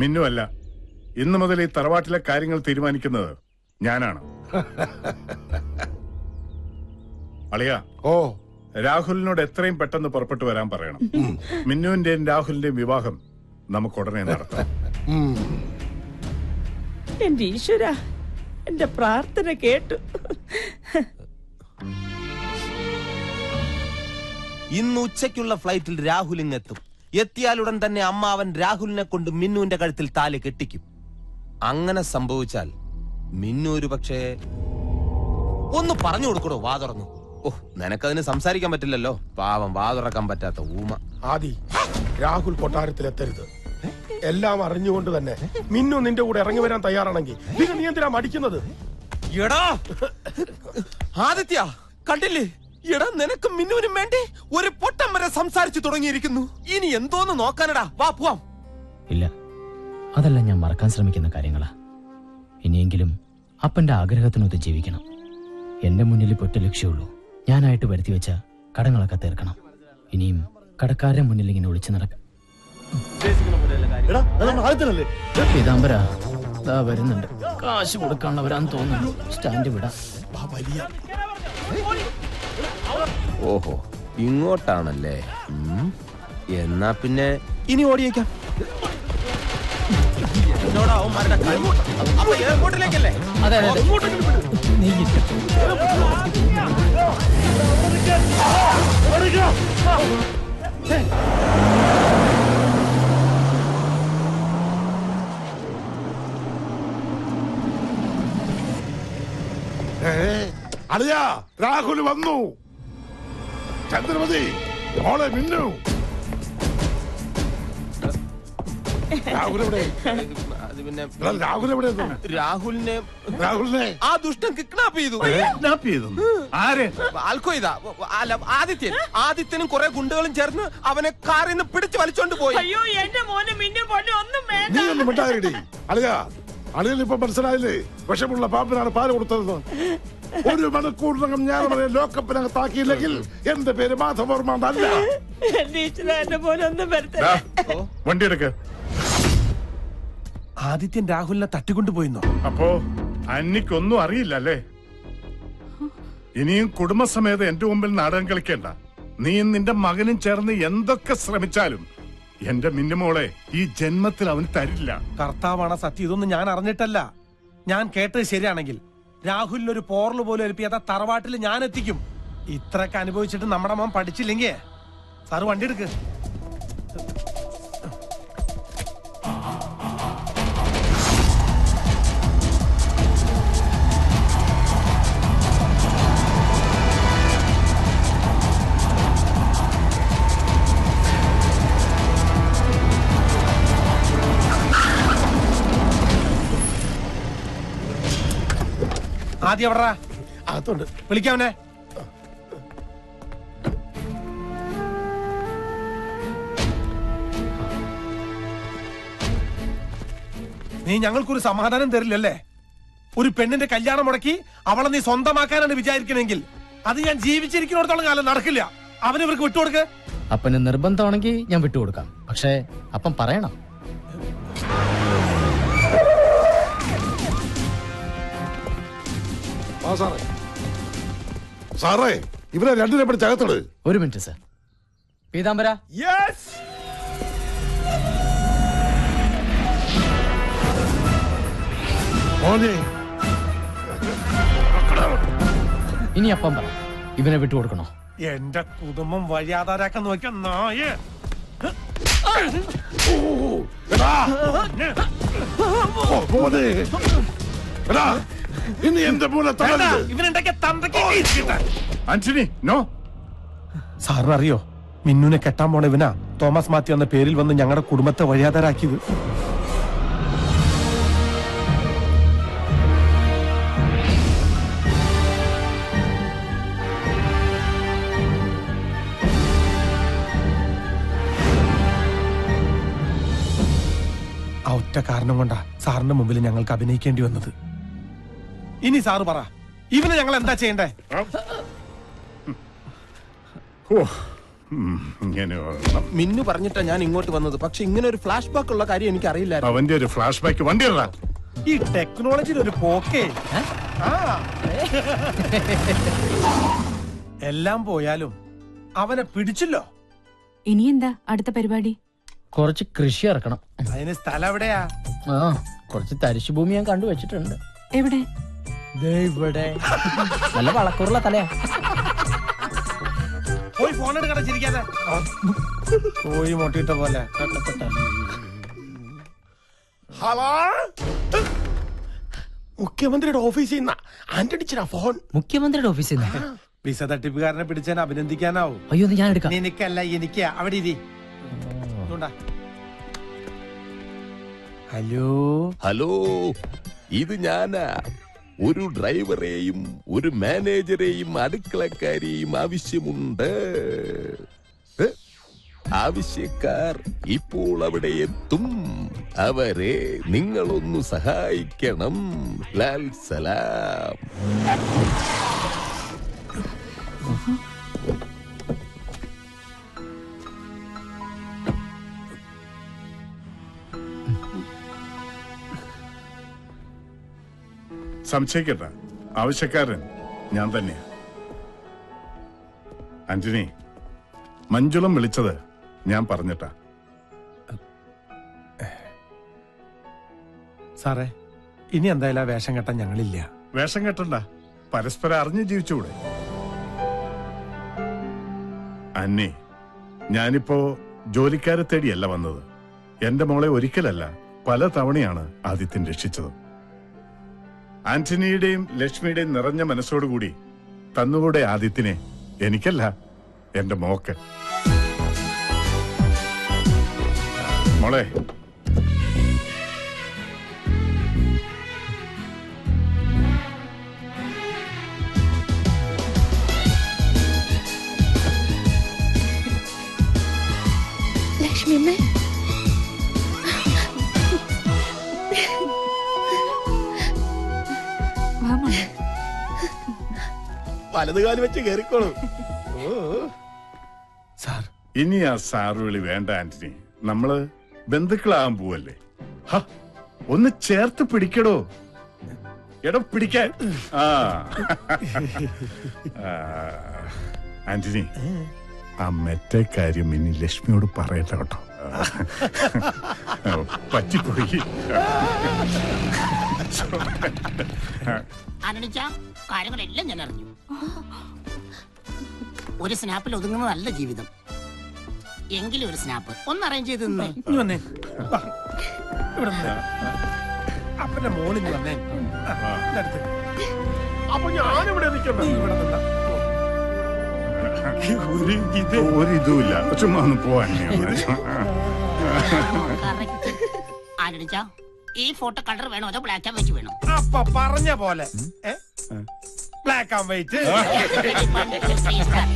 മിന്നുവല്ല. ഇന്നു മുതൽ ഈ തറവാട്ടിലെ കാര്യങ്ങൾ തീരുമാനിക്കുന്നത് ഞാനാണ്. അളിയ, രാഹുലിനോട് എത്രയും പെട്ടെന്ന് പുറപ്പെട്ടു വരാൻ പറയണം. മിന്നുവിന്റെയും രാഹുലിന്റെയും വിവാഹം നമുക്ക് ഉടനെ നടത്താം. എന്റെ ഈശ്വര, എന്റെ പ്രാർത്ഥന കേട്ടു. ഇന്ന് ഉച്ചയ്ക്കുള്ള ഫ്ലൈറ്റിൽ രാഹുൽ ഇങ്ങെത്തും. എത്തിയാലുടൻ തന്നെ അമ്മാവൻ രാഹുലിനെ കൊണ്ട് മിന്നുവിന്റെ കഴുത്തിൽ താലി കെട്ടിക്കും. അങ്ങനെ സംഭവിച്ചാൽ മിന്നു ഒരു പക്ഷേ ഒന്ന് പറഞ്ഞു കൊടുക്കണോ? വാ തുറന്നു. നിനക്കതിന് സംസാരിക്കാൻ പറ്റില്ലല്ലോ. പാവം, വാ തുറക്കാൻ പറ്റാത്ത ഊമ. ആദി, രാഹുൽ കൊട്ടാരത്തിലെത്തരുത്. എല്ലാം അറിഞ്ഞുകൊണ്ട് തന്നെ മിന്നു നിന്റെ കൂടെ ഇറങ്ങി വരാൻ തയ്യാറാണെങ്കിൽ പിന്നെ നീ എന്തിനാ മടിക്കുന്നത്? എടാ ആദിത്യ, കണ്ടില്ലേ? എടാ, നിനക്ക് മിന്നുവിനും വേണ്ടി ഒരു പൊട്ടം വരെ സംസാരിച്ചു തുടങ്ങിയിരിക്കുന്നു. ഇനി എന്തോന്ന് നോക്കാനടാ? വാ പോവാം. ഇല്ല, അതെല്ലാം ഞാൻ മറക്കാൻ ശ്രമിക്കുന്ന കാര്യങ്ങളാ. ഇനിയെങ്കിലും അപ്പന്റെ ആഗ്രഹത്തിനൊത്ത് ജീവിക്കണം. എന്റെ മുന്നിൽ ഒറ്റ ലക്ഷ്യമുള്ളൂ. ഞാനായിട്ട് വരുത്തി വെച്ച കടങ്ങളൊക്കെ തീർക്കണം. ഇനിയും കടക്കാരുടെ മുന്നിൽ ഇങ്ങനെ ഒളിച്ചു നടക്കാം. പീതാംബര വരുന്നുണ്ട്. കാശ് കൊടുക്കാനുള്ളവരാന്ന് തോന്നുന്നു. സ്റ്റാൻഡ് വിടാം. ഓഹോ, ഇങ്ങോട്ടാണല്ലേ? എന്നാ പിന്നെ ഇനി ഓടിയേക്കാം. എയർപോർട്ടിലേക്കല്ലേ? അതെ അതെ, അളിയാ, രാഹുൽ വന്നു. ചന്ദ്രമതി, മോളെ മിന്നു. രാഹുലിനെ ആ ദുഷ്ടൻ കിഡ്നാപ്പ് ചെയ്തു. ആദിത്യനും കുറെ ഗുണ്ടകളും ചേർന്ന് അവനെ കാറിൽ നിന്ന് പിടിച്ച് വലിച്ചോണ്ട് പോയി. അയ്യോ, എന്റെ മോനെ മിന്നു പൊന്നു ഒന്നും വേണ്ട. നീ ഒന്നും മിണ്ടാതിരി. അളിയാ, അളിയനിപ്പോ മനസ്സിലായില്ലേ വിഷമുള്ള പാമ്പിനാണ് പാല് കൊടുത്തതെന്ന്? 1 മണിക്കൂറിനകം ഞാൻ അവരെ ലോക്കപ്പിനകത്താക്കിയില്ലെങ്കിൽ എന്റെ പേര് മാധവർമ്മ എന്നല്ല. എന്റെ മോനെ ഒന്നും വരുത്തേ. വണ്ടി എടുക്ക. ആദിത്യൻ രാഹുലിനെ തട്ടിക്കൊണ്ടുപോയിന്നോ? അപ്പോ അന്നിക്കൊന്നും അറിയില്ല അല്ലേ? ഇനിയും കുടുംബസമേതം എന്റെ മുമ്പിൽ നാടകം കളിക്കേണ്ട. നീ നിന്റെ മകനും ചേർന്ന് എന്തൊക്കെ ശ്രമിച്ചാലും എന്റെ മിന്നുമോളെ ഈ ജന്മത്തിൽ അവന് തരില്ല. കർത്താവാണ് സത്യം. ഇതൊന്നും ഞാൻ അറിഞ്ഞിട്ടല്ല. ഞാൻ കേട്ടത് ശരിയാണെങ്കിൽ രാഹുലിനൊരു പോറല് പോലും ഏൽപ്പിയാത്ത തറവാട്ടിൽ ഞാൻ എത്തിക്കും. ഇത്രയൊക്കെ അനുഭവിച്ചിട്ട് നമ്മുടെ മോൻ പഠിച്ചില്ലെങ്കിൽ സാറ് വണ്ടി എടുക്ക്. ആദ്യം എവിടാ? അകത്തുണ്ട്. വിളിക്കാവനെ. നീ ഞങ്ങൾക്കൊരു സമാധാനം തരില്ലല്ലേ? ഒരു പെണ്ണിന്റെ കല്യാണം മുടക്കി അവളെ നീ സ്വന്തമാക്കാനാണ് വിചാരിക്കണമെങ്കിൽ അത് ഞാൻ ജീവിച്ചിരിക്കുന്നിടത്തോളം കാലം നടക്കില്ല. അവന് ഇവർക്ക് വിട്ടുകൊടുക്ക്. അപ്പന് നിർബന്ധമാണെങ്കിൽ ഞാൻ വിട്ടുകൊടുക്കാം. പക്ഷേ അപ്പം പറയണം. സാറേ, ഇവരെ രണ്ടിനെ പിടിച്ച് അകത്തോട്. 1 മിനിറ്റ് സർ. പീതാംബര. ഇനി അപ്പം പറ, ഇവനെ വിട്ടുകൊടുക്കണോ? എന്റെ കുടുംബം വഴിയാധാരാക്കാൻ നോക്കിയ നായ. ഇനി എന്റെ സാറിനറിയോ, മിന്നുനെ കെട്ടാൻ പോണ ഇവനാ തോമസ് മാത്യു എന്ന പേരിൽ വന്ന് ഞങ്ങളുടെ കുടുംബത്തെ വഴിയാധാരാക്കിയത്. ആ ഒറ്റ കാരണം കൊണ്ടാ സാറിന്റെ മുമ്പിൽ ഞങ്ങൾക്ക് അഭിനയിക്കേണ്ടി വന്നത്. ഇനി സാറ് പറ, ഇവന് ഞങ്ങൾ എന്താ ചെയ്യണ്ടേ? ഇങ്ങനെ വരണം. മിന്നു പറഞ്ഞിട്ടാ ഞാൻ ഇങ്ങോട്ട് വന്നത്. പക്ഷെ ഇങ്ങനെ ഒരു ഫ്ലാഷ് ബാക്ക് ഉള്ള കാര്യം എനിക്ക് അറിയില്ലായിരുന്നു. അവന്റെ ഒരു ഫ്ലാഷ് ബാക്ക് വണ്ടി ഇടാ. ഈ ടെക്നോളജിയിൽ ഒരു പോക്കേ. ആ. എല്ലാം പോയാലും അവനെ പിടിച്ചല്ലോ. ഇനി എന്താ അടുത്ത പരിപാടി? കുറച്ച് കൃഷി ഇറക്കണം. അതിന് സ്ഥലം എവിടെയാ? ആ കുറച്ച് തരിശുഭൂമി ഞാൻ കണ്ടു വെച്ചിട്ടുണ്ട്. എവിടെ? ഇവിടെ നല്ല വളക്കൂറുള്ള തലയാ. പോയി ഫോൺ എടുക്കണ ചിരിക്കാതെ. പോയി മൊട്ടിയിട്ട പോലെ. ഹലോ, മുഖ്യമന്ത്രിയുടെ ഓഫീസിൽ നിന്നാ ആന്റണിച്ചിനാ ഫോൺ. മുഖ്യമന്ത്രിയുടെ ഓഫീസിൽ നിന്ന്? വിസ തട്ടിപ്പുകാരനെ പിടിച്ചാൽ അഭിനന്ദിക്കാനാവും. അയ്യോ ഞാൻ എടുക്കാം. നിനക്കല്ല എനിക്ക്. അവിടെ ഇരി. ഹലോ ഹലോ, ഇത് ഞാനാ. ഒരു ഡ്രൈവറെയും ഒരു മാനേജരെയും അടുക്കളക്കാരെയും ആവശ്യമുണ്ട്. ആവശ്യക്കാർ ഇപ്പോൾ അവിടെ എത്തും. അവരെ നിങ്ങളൊന്നു സഹായിക്കണം. ലാൽ സലാം. സംശയിക്കട്ട, ആവശ്യക്കാരൻ ഞാൻ തന്നെയാ. ആന്റണി, മഞ്ജുളം വിളിച്ചത് ഞാൻ പറഞ്ഞിട്ടാ. സാറേ, ഇനി എന്തായാലും വേഷം കെട്ടാൻ ഞങ്ങളില്ല. വേഷം കെട്ടണ്ട, പരസ്പരം അറിഞ്ഞു ജീവിച്ചുകൂടെ? അന്നി, ഞാനിപ്പോ ജോലിക്കാരെ തേടിയല്ല വന്നത്. എന്റെ മോളെ ഒരിക്കലല്ല പല തവണയാണ് ആദിത്യൻ രക്ഷിച്ചത്. ആന്റണിയുടെയും ലക്ഷ്മിയുടെയും നിറഞ്ഞ മനസ്സോടുകൂടി തന്നുകൂടെ ആദിത്യനെ? എനിക്കല്ല, എന്റെ മോക്ക്. മോളെ, ലക്ഷ്മിയമ്മേ, വലതുകാലി വെച്ച് കേറിക്കോളൂ. സാർ, ഇനി ആ സാറ് വിളി വേണ്ട ആന്റണി. നമ്മള് ബന്ധുക്കളാകാൻ പോവല്ലേ. ഒന്ന് ചേർത്ത് പിടിക്കടോ. എടോ പിടിക്കാൻ. ആന്റണി, ആ മറ്റേ കാര്യം ഇനി ലക്ഷ്മിയോട് പറയട്ടെ കേട്ടോ. പറ്റിപ്പോയി. കാര്യങ്ങളെല്ലാം ഞാൻ അറിഞ്ഞു. ഒരു സ്നാപ്പിൽ ഒതുങ്ങുന്നതല്ല ജീവിതം. എങ്കിലും ഒരു സ്നാപ്പ് ഒന്ന് അറേഞ്ച് ചെയ്ത് നിന്നേ. അപ്പന്റെ മോളിൽ വന്നേ. അപ്പൊ ഞാനിവിടെ നിൽക്കണം. ഒരിതുമില്ല, ചുമ്മാ ഒന്ന് പോവാൻ. ആരടിച്ചാ, ഈ ഫോട്ടോ കളർ വേണോ അതോ ബ്ലാക്ക് ആൻഡ് വൈറ്റ് വേണോ? അപ്പൊ പറഞ്ഞ പോലെ black and white. Ready, 1, 2, 3, start.